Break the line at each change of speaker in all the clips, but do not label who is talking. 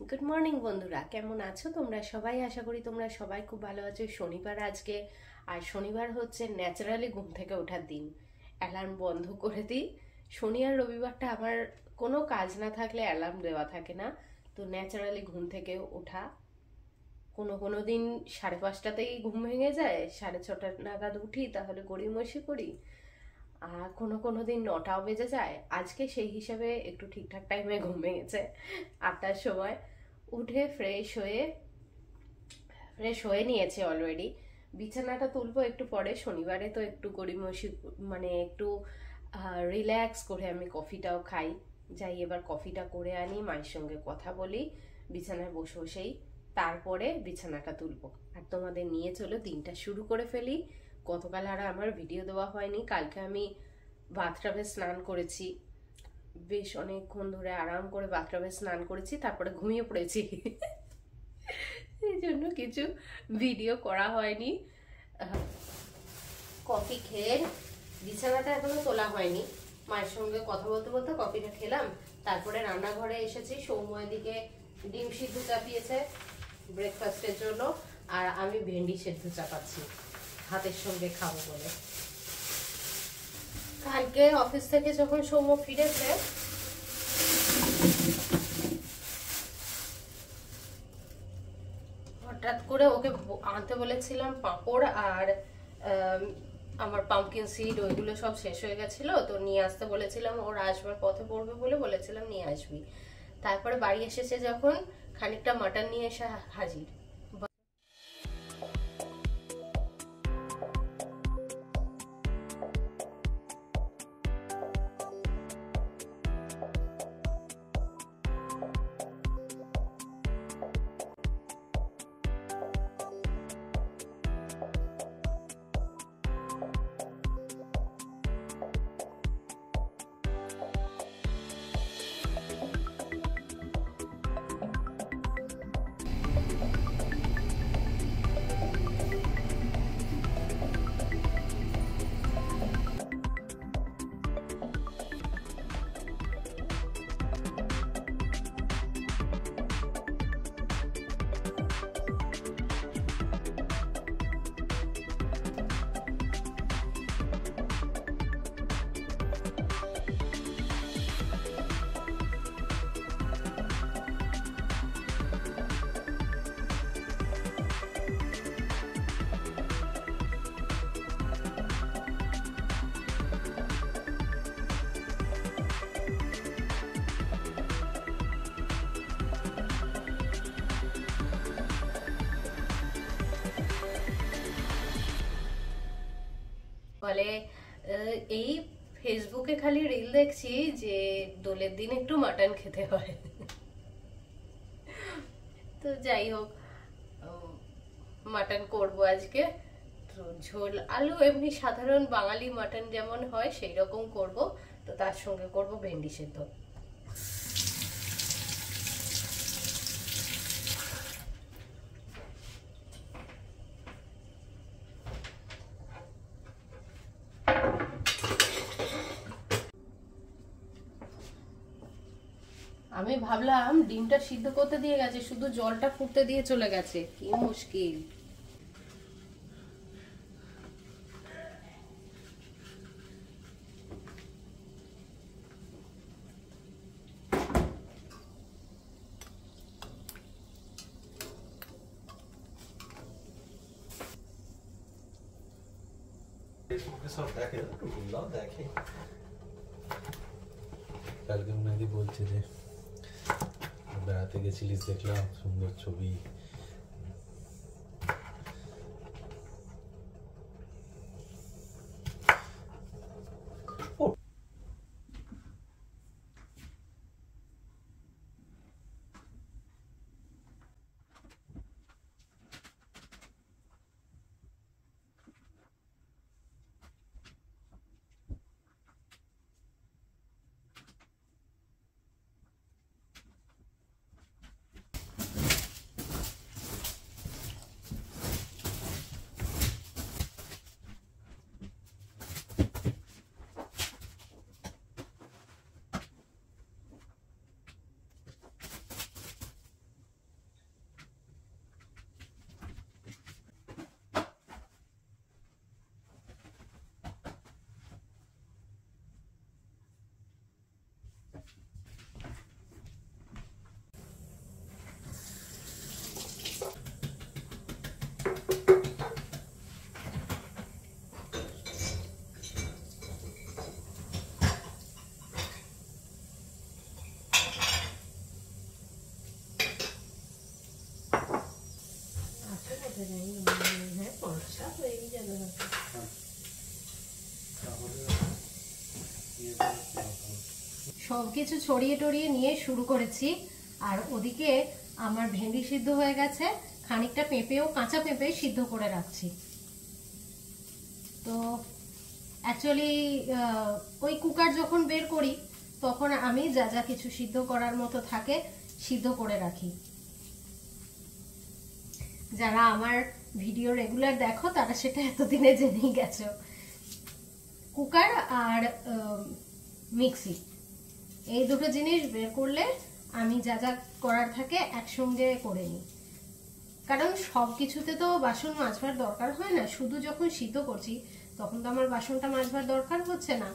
Good morning বন্ধুরা, কেমন আছো তোমরা সবাই? আশা করি তোমরা সবাই খুব ভালো আছো। শনিবার আজকে, আর শনিবার হচ্ছে ন্যাচারালি ঘুম থেকে ওঠার দিন। অ্যালার্ম বন্ধ করে দিই। শনি আর রবিবারটা আমার কোনো কাজ না থাকলে অ্যালার্ম দেওয়া থাকে না, তো ন্যাচারালি ঘুম থেকে ওঠা। কোনো কোনো দিন 5:30তেই ঘুম ভেঙে যায়, 6:30 নাগাদ উঠি, তাহলে গড়িমসি করি। আর কোনো কোনো দিন 9টাও বেজে যায়। আজকে সেই হিসাবে একটু ঠিকঠাক টাইমে ঘুম ভেঙেছে, 8টার সময়। উঠে ফ্রেশ হয়ে নিয়েছে অলরেডি। বিছানাটা তুলবো একটু পরে। শনিবারে তো একটু গড়িমসি, মানে একটু রিল্যাক্স করে আমি কফিটাও খাই। যাই এবার কফিটা করে আনি, মায়ের সঙ্গে কথা বলি বিছানায় বসে বসেই, তারপরে বিছানাটা তুলবো আর তোমাদের নিয়ে চলো দিনটা শুরু করে ফেলি। গতকাল আর আমার ভিডিও দেওয়া হয়নি। কালকে আমি বাথটাবে স্নান করেছি, বেশ অনেকক্ষণ ধরে আরাম করে বাথটাবে স্নান করেছি, তারপরে ঘুমিয়ে পড়েছি। এই জন্য কিছু ভিডিও করা হয়নি। কফি খেয়ে বিছানাটা এখনো তোলা হয়নি। মায়ের সঙ্গে কথা বলতে বলতে কফিটা খেলাম, তারপরে রান্নাঘরে এসেছি। সৌম্য এদিকে ডিম সিদ্ধ চাপিয়েছে ব্রেকফাস্টের জন্য, আর আমি ভেন্ডি সেদ্ধ চাপাচ্ছি ভাতের সঙ্গে খাবো বলে। কালকে অফিস থেকে যখন সৌম্য ফিরেছে, হঠাৎ করে ওকে আনতে বলেছিলাম পাঁপড় আর আমার পাম্পকিন সিড, ওইগুলো সব শেষ হয়ে গেছিল, তো নিয়ে আসতে বলেছিলাম। ওর আসবার পথে পড়বে বলে বলেছিলাম নিয়ে আসবি। তারপরে বাড়ি এসেছে যখন, খানিকটা মাটন নিয়ে এসে হাজির। বলে এই ফেসবুকে খালি রিল দেখছি যে দোলের দিন একটু মাটন খেতে হয়। তো যাই হোক, মাটন করব আজকে। তো ঝোল আলু, এমনি সাধারণ বাঙালি মাটন যেমন হয় সেই রকম করব। তো তার সঙ্গে করব ভেন্ডি সেদ্ধ। আমি ভাবলাম ডিমটা সিদ্ধ করতে দিয়ে গেছে, শুধু জলটা ফুটতে দিয়ে চলে গেছে। কি মুশকিল!
ফেসবুকে সব দেখে, টুকুনদাও দেখে। কালকে উনাদি বলছে যে বেড়াতে গেছিলিস, দেখলাম সুন্দর ছবি।
সব কিছু ছড়িয়ে টড়িয়ে নিয়ে শুরু করেছি। আর ওদিকে আমার ভেন্ডি সিদ্ধ হয়ে গেছে, খানিকটা পেঁপেও, কাঁচা পেঁপে সিদ্ধ করে রাখছি। তো অ্যাকচুয়ালি ওই কুকার যখন বের করি তখন আমি যা যা কিছু সিদ্ধ করার মতো থাকে সিদ্ধ করে রাখি। যারা আমার ভিডিও রেগুলার দেখো তারা সেটা এতদিনে জেনেই গেছো। কুকার আর মিক্সি, এই দুটো জিনিস বের করলে আমি যা যা করার থাকে একসঙ্গে করে নিই। কারণ সব কিছুতে তো বাসন মাজবার দরকার হয় না, শুধু যখন সিদ্ধ করছি তখন তো আমার বাসনটা মাজবার দরকার হচ্ছে না।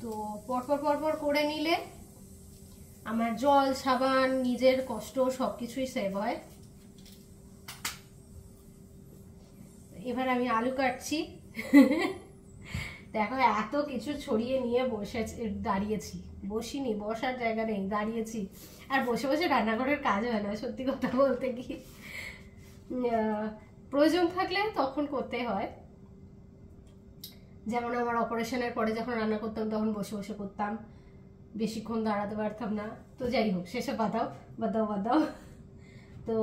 তো পরপর পরপর করে নিলে আমার জল, সাবান, নিজের কষ্ট সবকিছুই সেভ হয়। এবার আমি আলু কাটছি। দেখো এত কিছু ছড়িয়ে নিয়ে দাঁড়িয়েছি, বসিনি, বসার জায়গা নেই, দাঁড়িয়েছি। আর বসে বসে রান্নাঘরের কাজ হয় না, সত্যি কথা বলতে কি। প্রয়োজন থাকলে তখন করতে হয়। যেমন আমার অপারেশনের পরে যখন রান্না করতাম তখন বসে বসে করতাম, বেশিক্ষণ দাঁড়াতে পারতাম না। তো যাই হোক, সেসব বাদ দাও। তো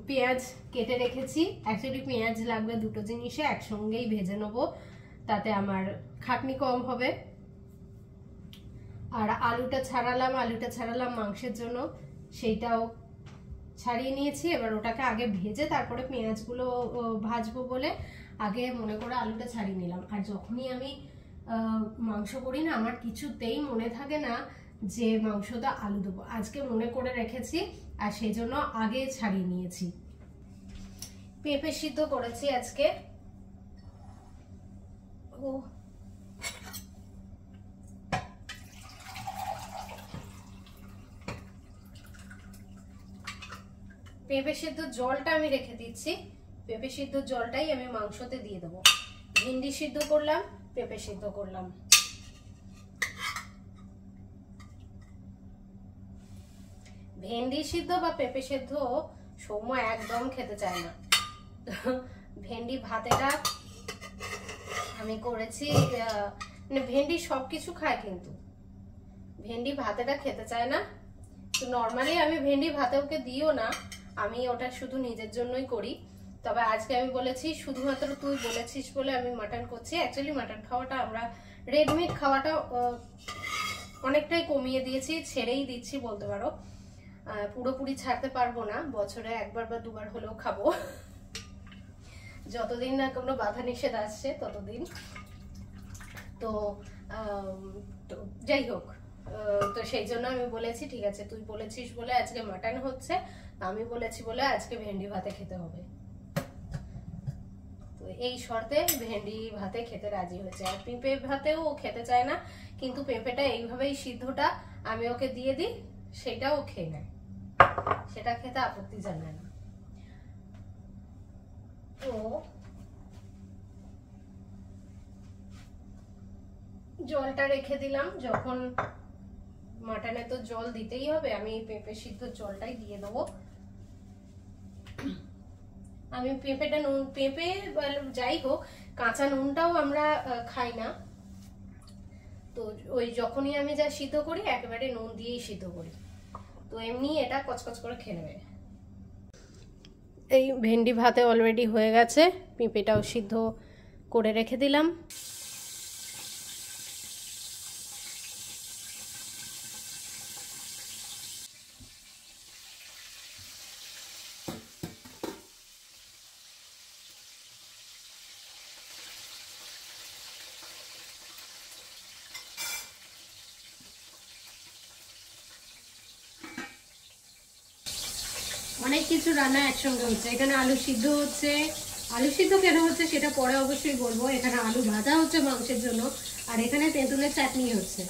পেঁয়াজ কেটে রেখেছি। অ্যাকচুয়ালি পেঁয়াজ লাগবে দুটো জিনিসে, একসঙ্গেই ভেজে নেবো, তাতে আমার খাটনি কম হবে। আর আলুটা ছাড়ালাম মাংসের জন্য, সেইটাও ছাড়িয়ে নিয়েছি। এবার ওটাকে আগে ভেজে তারপরে পেঁয়াজগুলো ভাজবো বলে আগে মনে করে আলুটা ছাড়িয়ে নিলাম। আর যখনই আমি মাংস করি না, আমার কিছুতেই মনে থাকে না যে মাংসটা আলু দেবো। আজকে মনে করে রেখেছি আর সেই জন্য আগে ছাড়িয়ে নিয়েছি। পেঁপে সিদ্ধ করেছি আজকে। পেঁপে সিদ্ধ জলটা আমি রেখে দিচ্ছি, পেঁপে সিদ্ধ জলটাই আমি মাংসতে দিয়ে দেবো। ভেন্ডি সিদ্ধ করলাম, পেঁপে সিদ্ধ করলাম। ভেন্ডি সিদ্ধ বা পেঁপে সিদ্ধ সৌম্য একদম খেতে চায় না। ভেন্ডি ভাতেটা আমি করেছি, মানে ভেন্ডি সবকিছু খায় কিন্তু ভেন্ডি ভাতেটা খেতে চায় না। তো নর্মালি আমি ভেন্ডি ভাতে ওকে দিও না, আমি ওটা শুধু নিজের জন্যই করি। তবে আজকে আমি বলেছি, শুধুমাত্র তুই বলেছিস বলে আমি মাটন করছি। অ্যাকচুয়ালি মাটন খাওয়াটা, আমরা রেড মিট খাওয়াটা অনেকটাই কমিয়ে দিয়েছি, ছেড়েই দিচ্ছি বলতে পারো। পুরোপুরি ছাড়তে পারবো না, বছরে একবার বা দুবার হলেও খাবো, যতদিন না কোনো বাধা নিষেধ আসছে ততদিন। তো যাই হোক, তো সেই জন্য আমি বলেছি ঠিক আছে, তুই বলেছিস বলে আজকে মাটন হচ্ছে, আমি বলেছি বলে আজকে ভেন্ডি ভাতে খেতে হবে। তো এই শর্তে ভেন্ডি ভাতে খেতে রাজি হয়েছে। আর পেঁপে ভাতেও ও খেতে চায় না, কিন্তু পেঁপেটা এইভাবেই সিদ্ধটা আমি ওকে দিয়ে দিই, সেটাও খেয়ে নেয়, সেটা খেতে আপত্তি জানায় না। তো জলটা রেখে দিলাম, যখন মাটনে তো জল দিতেই হবে, আমি পেঁপে সিদ্ধ জলটাই দিয়ে দেবো। আমি পেঁপেটা নুন, পেঁপে যাই হোক, কাঁচা নুনটাও আমরা খাই না। তো ওই যখনই আমি যা সিদ্ধ করি একেবারে নুন দিয়েই সিদ্ধ করি, তো এমনি এটা কচকচ করে খেয়ে নেবে। এই ভেন্ডি ভাতে অলরেডি হয়ে গেছে, পেঁপেটাও সিদ্ধ করে রেখে দিলাম। অনেক কিছু রান্না একসঙ্গে হচ্ছে। এখানে আলু সিদ্ধ হচ্ছে, আলু সিদ্ধ কেন হচ্ছে সেটা পরে অবশ্যই বলবো। এখানে আলু ভাজা হচ্ছে মাংসের জন্য, আর এখানে তেঁতুলের চাটনি হচ্ছে।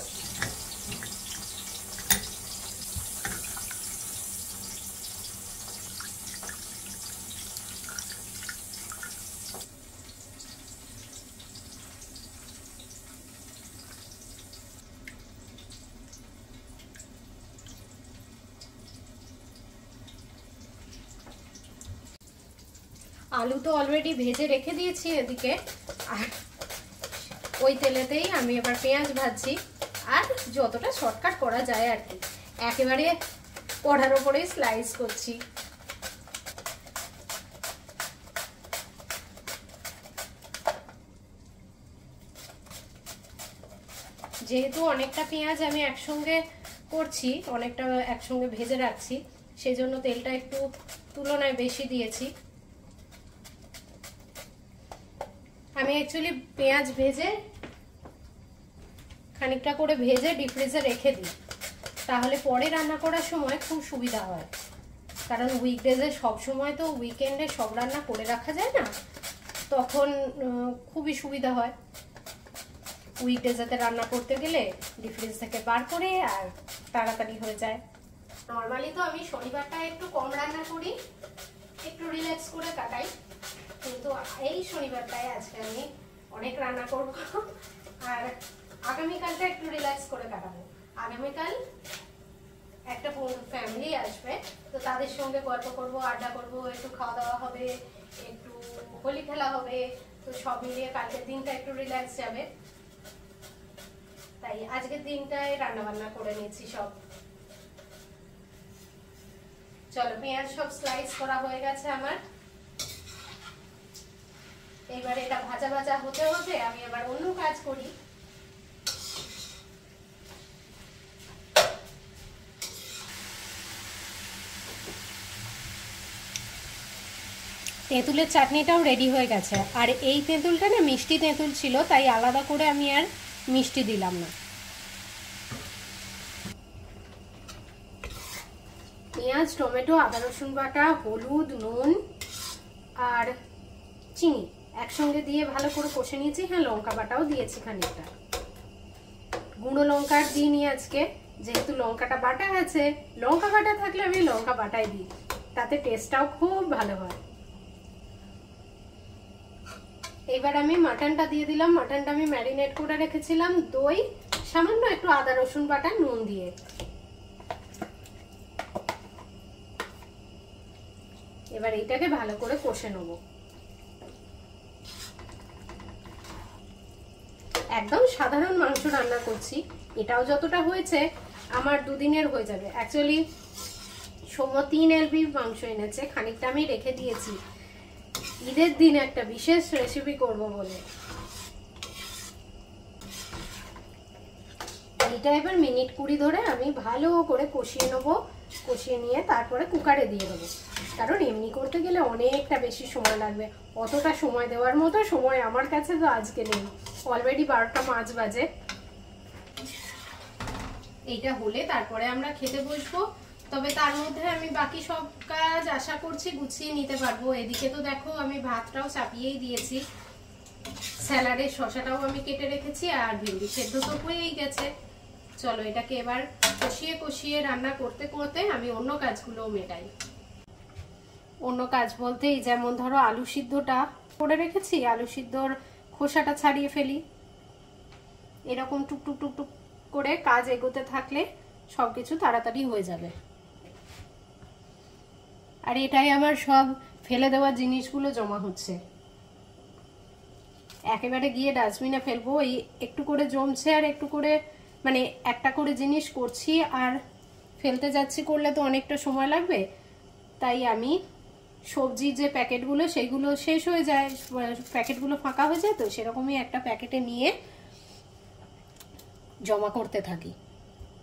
আলু তো অলরেডি ভেজে রেখে দিয়েছি এদিকে, আর ওই তেলেতেই আমি এবার পেঁয়াজ ভাজছি, আর যতটা শর্টকাট করা যায় আর কি, একেবারে কড়ার ওপরে স্লাইস করছি। যেহেতু অনেকটা পেঁয়াজ আমি একসঙ্গে করছি, অনেকটা একসঙ্গে ভেজে রাখছি, সেই জন্য তেলটা একটু তুলনায় বেশি দিয়েছি। আমি অ্যাকচুয়ালি পেঁয়াজ ভেজে খানিকটা করে ভেজে ডিপ ফ্রিজে রেখে দিই, তাহলে পরে রান্না করার সময় খুব সুবিধা হয়। কারণ উইকডেজে সব সময় তো উইকেন্ডে সব রান্না করে রাখা যায় না, তখন খুবই সুবিধা হয়। উইকডেজেতে রান্না করতে গেলে ডিপ ফ্রিজ থেকে বার করে আর তাড়াতাড়ি হয়ে যায়। নর্মালি তো আমি শনিবারটা একটু কম রান্না করি, একটু রিল্যাক্স করে কাটাই, কিন্তু এই শনিবারটায় আজকে আমি অনেক রান্না করব, আর আগামীকালটা একটু রিল্যাক্স করে কাটাবো। আগামীকাল একটা ফ্যামিলি আসবে, তো তাদের সঙ্গে গল্প করব, আড্ডা করব, একটু খাওয়া দাওয়া হবে, একটু হোলি খেলা হবে, তো সব মিলিয়ে কালকের দিনটা একটু রিল্যাক্স যাবে। তাই আজকের দিনটায় রান্না বান্না করে নিচ্ছি সব। চলো, পেঁয়াজ সব স্লাইস করা হয়ে গেছে আমার। এবার এটা ভাজা ভাজা হতে হতে আমি এবার অন্য কাজ করি। তেঁতুলের চাটনিটাও রেডি হয়ে গেছে, আর এই তেঁতুলটা না মিষ্টি তেঁতুল ছিল, তাই আলাদা করে আমি আর মিষ্টি দিলাম না। পেঁয়াজ, টমেটো, আদা রসুন বাটা, হলুদ, নুন আর চিনি একসঙ্গে দিয়ে ভালো করে কষে নিয়েছি। হ্যাঁ, লঙ্কা বাটাও দিয়েছি খানিকটা, গুঁড়ো লঙ্কা দিইনি আজকে, যেহেতু লঙ্কাটা বাটা আছে। লঙ্কা বাটা থাকলে আমি লঙ্কা বাটাই দিই, তাতে টেস্টটাও খুব ভালো হয়। এবার আমি মাটনটা দিয়ে দিলাম। মাটনটা আমি ম্যারিনেট করে রেখেছিলাম দই, সামান্য একটু আদা রসুন বাটা, নুন দিয়ে। এবার এইটাকে ভালো করে কষে নেব। একদম সাধারণ মাংস রান্না করছি, এটাও যতটা হয়েছে আমার দুদিনের হয়ে যাবে। অ্যাকচুয়ালি সোমো 3 LB মাংস এনেছে, খানিকটা আমি রেখে দিয়েছি ঈদের দিন একটা বিশেষ রেসিপি করব বলে। এটা এবার মিনিট 20 ধরে আমি ভালো করে কষিয়ে নেবো। কষিয়ে নিয়ে তারপরে কুকারে দিয়ে দেবো, কারণ এমনি করতে গেলে অনেকটা বেশি সময় লাগবে। অতটা সময় দেওয়ার মতো সময় আমার কাছে তো আজকে নেই। অলরেডি 12টা 5 বাজে। এইটা হলে তারপরে আমরা খেতে বসবো। তবে তার মধ্যে আমি বাকি সব কাজ আশা করছি গুছিয়ে নিতে পারবো। এদিকে তো দেখো আমি ভাতটাও চাপিয়েই দিয়েছি, স্যালাডের শসাটাও আমি কেটে রেখেছি, আর ভেন্ডি সেদ্ধ তো হয়েই গেছে। চলো, এটাকে এবার কষিয়ে কষিয়ে রান্না করতে করতে আমি অন্য কাজগুলোও মেটাই। অন্য কাজ বলতেই যেমন ধরো আলু সিদ্ধটা করে রেখেছি, আলু সিদ্ধর খোসাটা ছাড়িয়ে ফেলি। এরকম টুকটুক টুকটুক করে কাজ এগোতে থাকলে সবকিছু তাড়াতাড়ি হয়ে যাবে। আর এটাই আমার সব ফেলে দেওয়া জিনিসগুলো জমা হচ্ছে, একেবারে গিয়ে ডাস্টবিনে ফেলবো। এই একটু করে জমছে, আর একটু করে মানে একটা করে জিনিস করছি আর ফেলতে যাচ্ছি, করলে তো অনেকটা সময় লাগবে। তাই আমি সবজি যে প্যাকেটগুলো সেইগুলো শেষ হয়ে যায়, প্যাকেটগুলো ফাঁকা হয়ে যায়, তো সেরকমই একটা প্যাকেটে নিয়ে জমা করতে থাকি।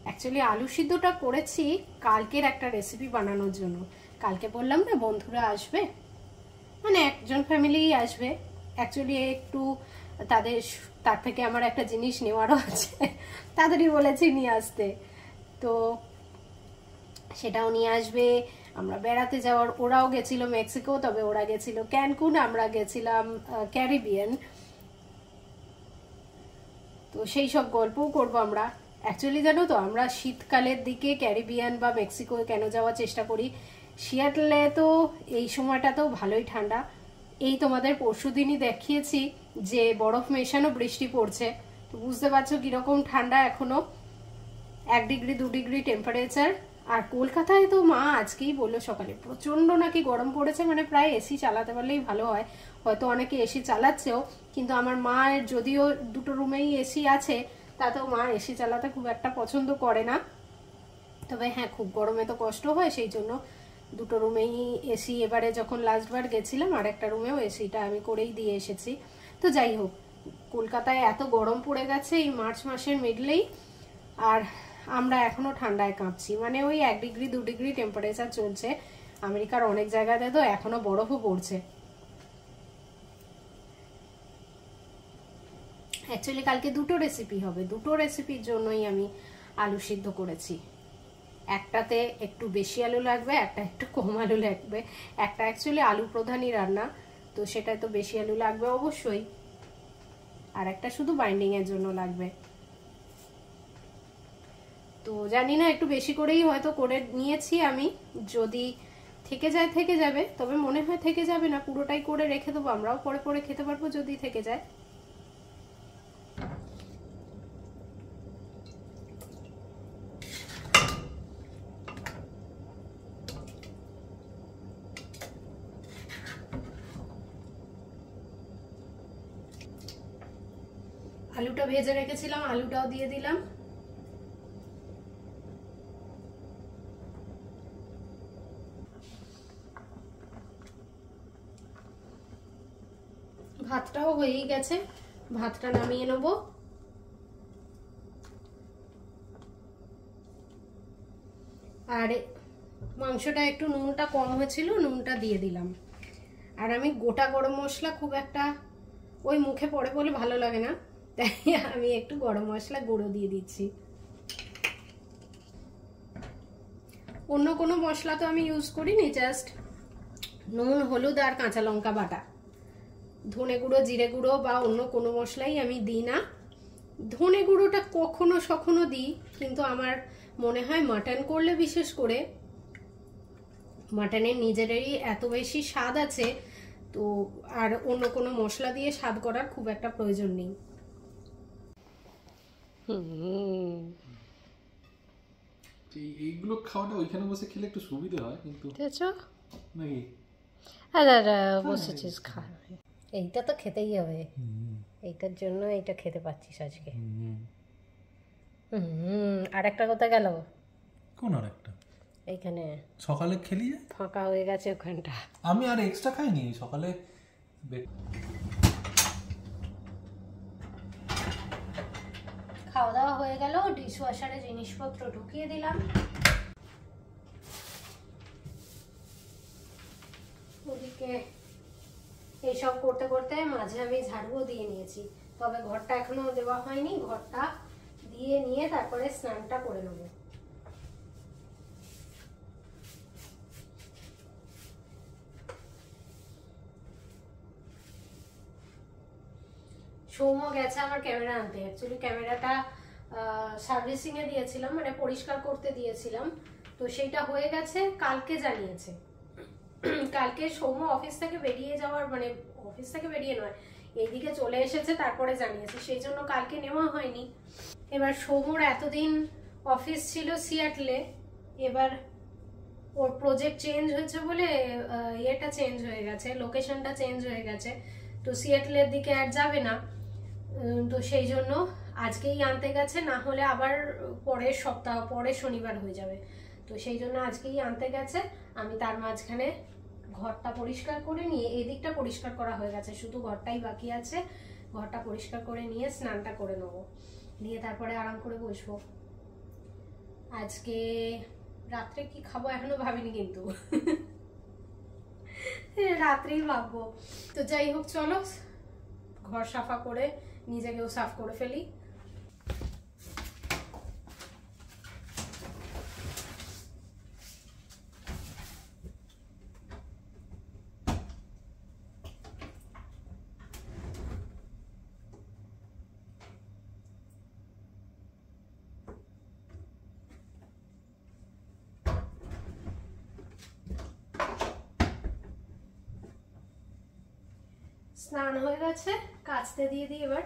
অ্যাকচুয়ালি আলু সিদ্ধটা করেছি কালকের একটা রেসিপি বানানোর জন্য। কালকে বললাম না বন্ধুরা আসবে, মানে একজন ফ্যামিলি আসবে। অ্যাকচুয়ালি একটু তার থেকে আমার একটা জিনিস নেওয়ারও আছে, তাদেরই বলেছি নিয়ে আসতে, তো সেটাও নিয়ে আসবে। আমরা বেড়াতে যাওয়ার, ওরাও গেছিল মেক্সিকো, তবে ওরা গেছিল ক্যানকুন, আমরা গেছিলাম ক্যারিবিয়ান। তো সেই সব গল্পও করবো আমরা। অ্যাকচুয়ালি জানো তো, আমরা শীতকালের দিকে ক্যারিবিয়ান বা মেক্সিকো কেন যাওয়ার চেষ্টা করি? সিয়াটলে তো এই সময়টাতেও ভালোই ঠান্ডা। এই তোমাদের পরশুদিনই দেখিয়েছি যে বরফ মেশানো বৃষ্টি পড়ছে, তো বুঝতে পারছো কিরকম ঠান্ডা। এখনো 1 ডিগ্রি 2 ডিগ্রি টেম্পারেচার আর কলকাতায় তো মা আজকেই বললো সকালে প্রচন্ড নাকি গরম পড়েছে, মানে প্রায় এসি চালাতে পারলেই ভালো হয়। হয়তো অনেকে এসি চালাচ্ছেও, কিন্তু আমার মায়ের যদিও দুটো রুমেই এসি আছে, তাতেও মা এসি চালাতে খুব একটা পছন্দ করে না। তবে হ্যাঁ, খুব গরমে তো কষ্ট হয়, সেই জন্য দুটো রুমেই এসি। এবারে যখন লাস্টবার গেছিলাম আর একটা রুমেও এসিটা আমি করেই দিয়ে এসেছি। তো যাই হোক, কলকাতায় এত গরম পড়ে গেছে এই মার্চ মাসের মিডলেই, আর আমরা এখনো ঠান্ডায় কাঁপছি। মানে ওই 1 ডিগ্রি 2 ডিগ্রি টেম্পারেচার চলছে। আমেরিকার অনেক জায়গাতে তো এখনো বরফও পড়ছে। অ্যাকচুয়ালি কালকে দুটো রেসিপি হবে, দুটো রেসিপির জন্যই আমি আলু সিদ্ধ করেছি। একটাতে একটু বেশি আলু লাগবে, একটা একটু কম আলু লাগবে। একটা অ্যাকচুয়ালি আলু প্রধানই রান্না, তো সেটাই তো বেশি আলু লাগবে অবশ্যই, আর একটা শুধু বাইন্ডিং এর জন্য লাগবে। তো জানি না, একটু বেশি করেই হয়তো করে নিয়েছি আমি। যদি থেকে যায় থেকে যাবে, তবে মনে হয় থেকে যাবে না, পুরোটাই করে রেখে দেবো, আমরাও পরে পরে খেতে পারবো যদি থেকে যায়। আলুটা ভেজে রেখেছিলাম, আলুটাও দিয়ে দিলাম। ভাতটাও হয়েই গেছে, ভাতটা নামিয়ে নেব। আর মাংসটা একটু নুনটা কম হয়েছিল, নুনটা দিয়ে দিলাম। আর আমি গোটা গরম মশলা খুব একটা ওই মুখে পড়ে বলে ভালো লাগে না, তাই আমি একটু গরম মশলা গুঁড়ো দিয়ে দিচ্ছি। অন্য কোনো মশলা তো আমি ইউজ করিনি, জাস্ট নুন, হলুদ আর কাঁচা লঙ্কা বাটা। ধনে গুঁড়ো, জিরে গুঁড়ো বা অন্য কোনো মশলাই আমি দিই না। ধনে গুঁড়োটা কখনো সখনো দিই, কিন্তু আমার মনে হয় মাটন করলে, বিশেষ করে মাটনের নিজেরই এত বেশি স্বাদ আছে, তো আর অন্য কোনো মশলা দিয়ে স্বাদ করার খুব একটা প্রয়োজন নেই।
এইগুলো খাওয়াটা ওইখানে বসে খেলে একটু সুবিধা হয়, কিন্তু নাকি
বসেছিস খা, এইটা তো খেতেই হবে, এইটার জন্য এইটা খেতে পাচ্ছিস আজকে। আর একটা কথা গেল,
কোন আর একটা?
এইখানে
সকালে খেলি যায়,
ফাঁকা হয়ে গেছে ওখানটা।
আমি আর এক্সট্রা খাইনি সকালে।
খাওয়া দাওয়া হয়ে গেল, ডিশ ওয়াশারে জিনিসপত্র ঢুকিয়ে দিলাম। ওদিকে এইসব করতে করতে মাঝে আমি ঝাড়ুও দিয়ে নিয়েছি, তবে ঘরটা এখনো দেওয়া হয়নি। ঘরটা দিয়ে নিয়ে তারপরে স্নানটা করে নেব। সৌম্য গেছে আমার ক্যামেরা আনতে। অ্যাকচুয়ালি ক্যামেরাটা সার্ভিসিং এ দিয়েছিলাম, মানে পরিষ্কার করতে দিয়েছিলাম, তো সেইটা হয়ে গেছে, কালকে জানিয়েছে। কালকে সৌম্য অফিস থেকে বেরিয়ে যাওয়ার, মানে অফিস থেকে বেরিয়ে নয়, এইদিকে চলে এসেছে, তারপরে জানিয়েছে, সেই জন্য কালকে নেওয়া হয়নি। এবার সৌম্যর এতদিন অফিস ছিল সিয়াটলে, এবার ওর প্রজেক্ট চেঞ্জ হয়েছে বলে ইয়েটা চেঞ্জ হয়ে গেছে, লোকেশনটা চেঞ্জ হয়ে গেছে, তো সিয়াটলের দিকে আর যাবে না। তো সেই জন্য আজকেই আনতে গেছে, না হলে আবার পরের সপ্তাহ, পরের শনিবার হয়ে যাবে। তো সেই জন্য আজকেই আনতে গেছে। আমি তার মাঝখানে ঘরটা পরিষ্কার করে নিয়ে, এই দিকটা পরিষ্কার করা হয়ে গেছে, শুধু ঘরটাই বাকি আছে। ঘরটা পরিষ্কার করে নিয়ে স্নানটা করে নেবো, নিয়ে তারপরে আরাম করে বসবো। আজকে রাত্রে কি খাবো এখনো ভাবিনি, কিন্তু রাত্রেই ভাববো। তো যাই হোক, চলো ঘর সাফা করে নিজেকেও সাফ করে ফেলি। স্নান হয়ে গেছে, কাচতে দিয়ে দিই এবার।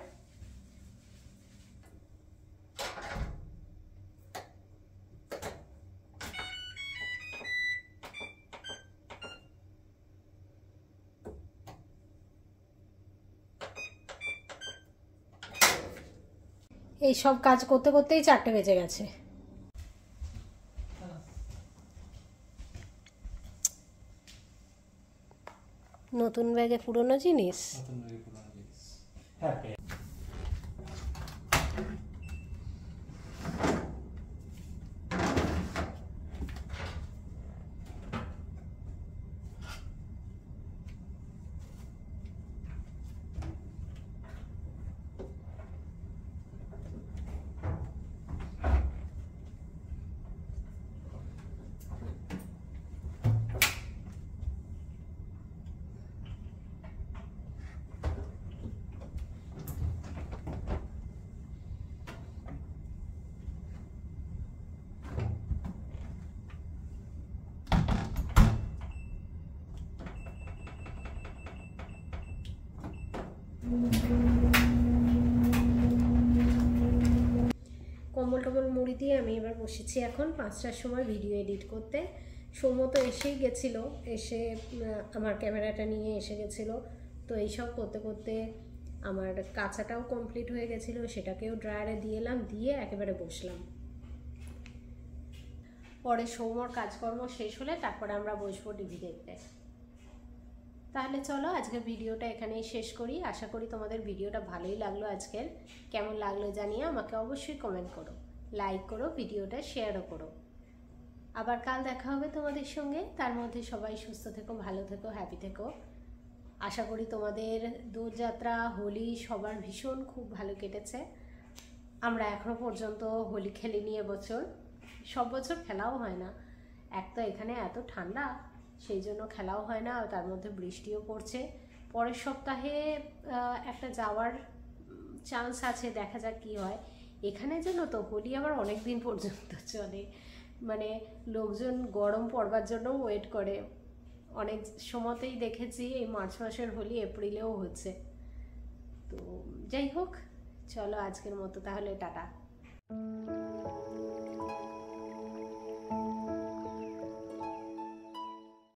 এই সব কাজ করতে করতেই 4টে বেজে গেছে। নতুন ব্যাগে পুরনো জিনিস। কম্বল টম্বল মুড়ি দিয়ে আমি এবার বসেছি এখন 5টার সময় ভিডিও এডিট করতে। সৌম্য তো এসেই গেছিলো, এসে আমার ক্যামেরাটা নিয়ে এসে গেছিলো। তো এইসব করতে করতে আমার কাঁচাটাও কমপ্লিট হয়ে গেছিলো, সেটাকেও ড্রায়ারে দিয়ে এলাম, দিয়ে একেবারে বসলাম। পরে সৌম্যর কাজকর্ম শেষ হলে তারপরে আমরা বসবো টিভি দেখতে। তাহলে চলো আজকের ভিডিওটা এখানেই শেষ করি। আশা করি তোমাদের ভিডিওটা ভালোই লাগলো আজকের। কেমন লাগলো জানিয়ে আমাকে অবশ্যই কমেন্ট করো, লাইক করো, ভিডিওটা শেয়ারও করো। আবার কাল দেখা হবে তোমাদের সঙ্গে। তার মধ্যে সবাই সুস্থ থেকো, ভালো থেকো, হ্যাপি থেকো। আশা করি তোমাদের দোলযাত্রা, হোলি সবার ভীষণ খুব ভালো কেটেছে। আমরা এখনও পর্যন্ত হোলি খেলিনি এবছর, সব বছর খেলাও হয় না। এক তো এখানে এত ঠান্ডা, সেই জন্য খেলাও হয় না, আর তার মধ্যে বৃষ্টিও পড়ছে। পরের সপ্তাহে একটা যাওয়ার চান্স আছে, দেখা যাক কী হয়। এখানে যেন তো হোলি আবার অনেক দিন পর্যন্ত চলে, মানে লোকজন গরম পড়বার জন্য ওয়েট করে। অনেক সময়তেই দেখেছি এই মার্চ মাসের হোলি এপ্রিলেও হচ্ছে। তো যাই হোক, চলো আজকের মতো তাহলে টাটা।